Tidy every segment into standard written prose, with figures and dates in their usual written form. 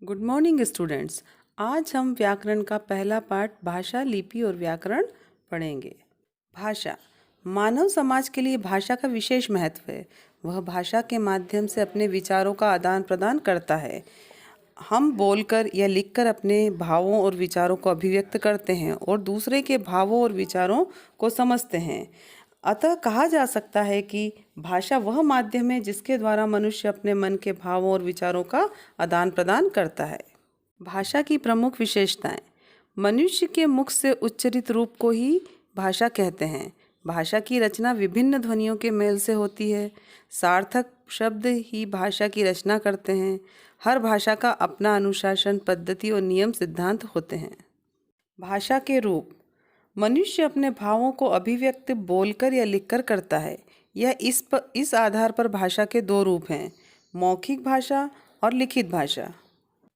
Good morning students. आज हम व्याकरण का पहला पाठ भाषा, लिपि और व्याकरण पढ़ेंगे। भाषा मानव समाज के लिए भाषा का विशेष महत्व है। वह भाषा के माध्यम से अपने विचारों का आदान प्रदान करता है। हम बोलकर या लिखकर अपने भावों और विचारों को अभिव्यक्त करते हैं और दूसरे के भावों और विचारों को समझते हैं। अतः कहा जा सकता है कि भाषा वह माध्यम है जिसके द्वारा मनुष्य अपने मन के भावों और विचारों का आदान प्रदान करता है। भाषा की प्रमुख विशेषताएं। मनुष्य के मुख से उच्चरित रूप को ही भाषा कहते हैं। भाषा की रचना विभिन्न ध्वनियों के मेल से होती है। सार्थक शब्द ही भाषा की रचना करते हैं। हर भाषा का अपना अनुशासन, पद्धति और नियम सिद्धांत होते हैं। भाषा के रूप। मनुष्य अपने भावों को अभिव्यक्त बोलकर या लिखकर करता है। यह इस आधार पर भाषा के दो रूप हैं, मौखिक भाषा और लिखित भाषा।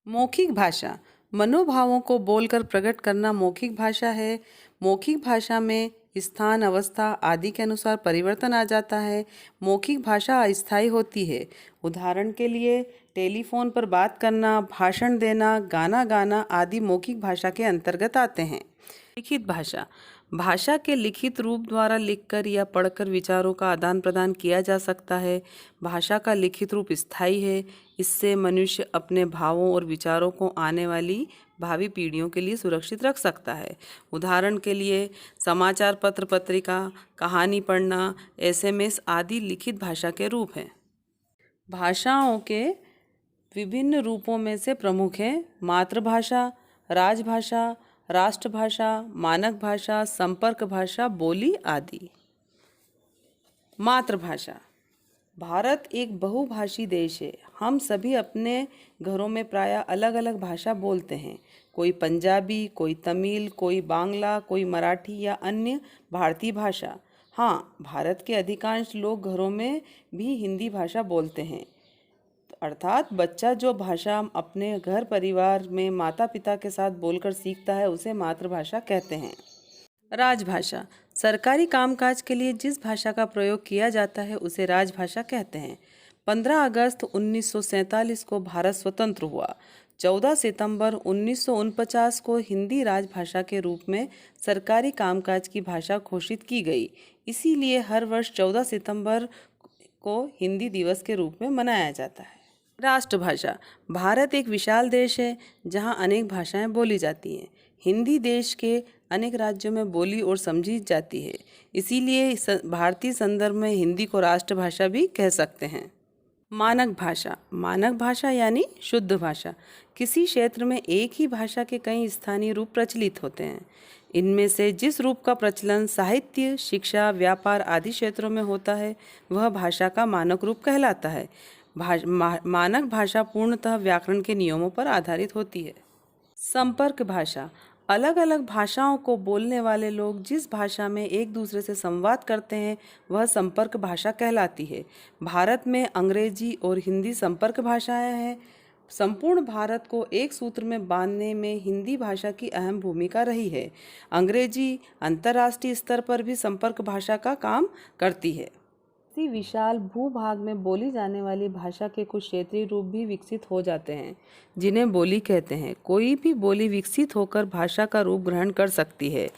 मौखिक भाषा मनोभावों को बोलकर प्रकट करना मौखिक भाषा है। मौखिक भाषा में स्थान, अवस्था आदि के अनुसार परिवर्तन आ जाता है। मौखिक भाषा अस्थायी होती है। उदाहरण के लिए टेलीफोन पर बात करना, भाषण देना, गाना गाना आदि मौखिक भाषा के अंतर्गत आते हैं। लिखित भाषा भाषा के लिखित रूप द्वारा लिखकर या पढ़कर विचारों का आदान प्रदान किया जा सकता है। भाषा का लिखित रूप स्थायी है। इससे मनुष्य अपने भावों और विचारों को आने वाली भावी पीढ़ियों के लिए सुरक्षित रख सकता है। उदाहरण के लिए समाचार पत्र, पत्रिका, कहानी पढ़ना, एसएमएस आदि लिखित भाषा के रूप हैं। भाषाओं के विभिन्न रूपों में से प्रमुख हैं मातृभाषा, राजभाषा, राष्ट्रभाषा, मानक भाषा, संपर्क भाषा, बोली आदि। मातृभाषा। भारत एक बहुभाषी देश है। हम सभी अपने घरों में प्रायः अलग अलग भाषा बोलते हैं। कोई पंजाबी, कोई तमिल, कोई बांग्ला, कोई मराठी या अन्य भारतीय भाषा। हाँ, भारत के अधिकांश लोग घरों में भी हिंदी भाषा बोलते हैं। अर्थात बच्चा जो भाषा अपने घर परिवार में माता पिता के साथ बोलकर सीखता है उसे मातृभाषा कहते हैं। राजभाषा सरकारी कामकाज के लिए जिस भाषा का प्रयोग किया जाता है उसे राजभाषा कहते हैं। 15 अगस्त 1947 को भारत स्वतंत्र हुआ। 14 सितंबर 1949 को हिंदी राजभाषा के रूप में सरकारी कामकाज की भाषा घोषित की गई। इसीलिए हर वर्ष 14 सितंबर को हिंदी दिवस के रूप में मनाया जाता है। राष्ट्रभाषा भारत एक विशाल देश है जहां अनेक भाषाएं बोली जाती हैं। हिंदी देश के अनेक राज्यों में बोली और समझी जाती है। इसीलिए भारतीय संदर्भ में हिंदी को राष्ट्रभाषा भी कह सकते हैं। मानक भाषा यानी शुद्ध भाषा। किसी क्षेत्र में एक ही भाषा के कई स्थानीय रूप प्रचलित होते हैं। इनमें से जिस रूप का प्रचलन साहित्य, शिक्षा, व्यापार आदि क्षेत्रों में होता है वह भाषा का मानक रूप कहलाता है। मानक भाषा पूर्णतः व्याकरण के नियमों पर आधारित होती है। संपर्क भाषा अलग अलग भाषाओं को बोलने वाले लोग जिस भाषा में एक दूसरे से संवाद करते हैं वह संपर्क भाषा कहलाती है। भारत में अंग्रेजी और हिंदी संपर्क भाषाएं हैं। संपूर्ण भारत को एक सूत्र में बांधने में हिंदी भाषा की अहम भूमिका रही है। अंग्रेजी अंतर्राष्ट्रीय स्तर पर भी संपर्क भाषा का काम करती है। इसी विशाल भूभाग में बोली जाने वाली भाषा के कुछ क्षेत्रीय रूप भी विकसित हो जाते हैं जिन्हें बोली कहते हैं। कोई भी बोली विकसित होकर भाषा का रूप ग्रहण कर सकती है।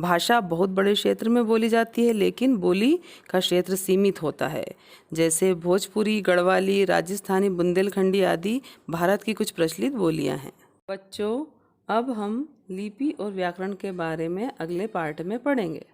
भाषा बहुत बड़े क्षेत्र में बोली जाती है लेकिन बोली का क्षेत्र सीमित होता है। जैसे भोजपुरी, गढ़वाली, राजस्थानी, बुंदेलखंडी आदि भारत की कुछ प्रचलित बोलियां हैं। बच्चों, अब हम लिपि और व्याकरण के बारे में अगले पार्ट में पढ़ेंगे।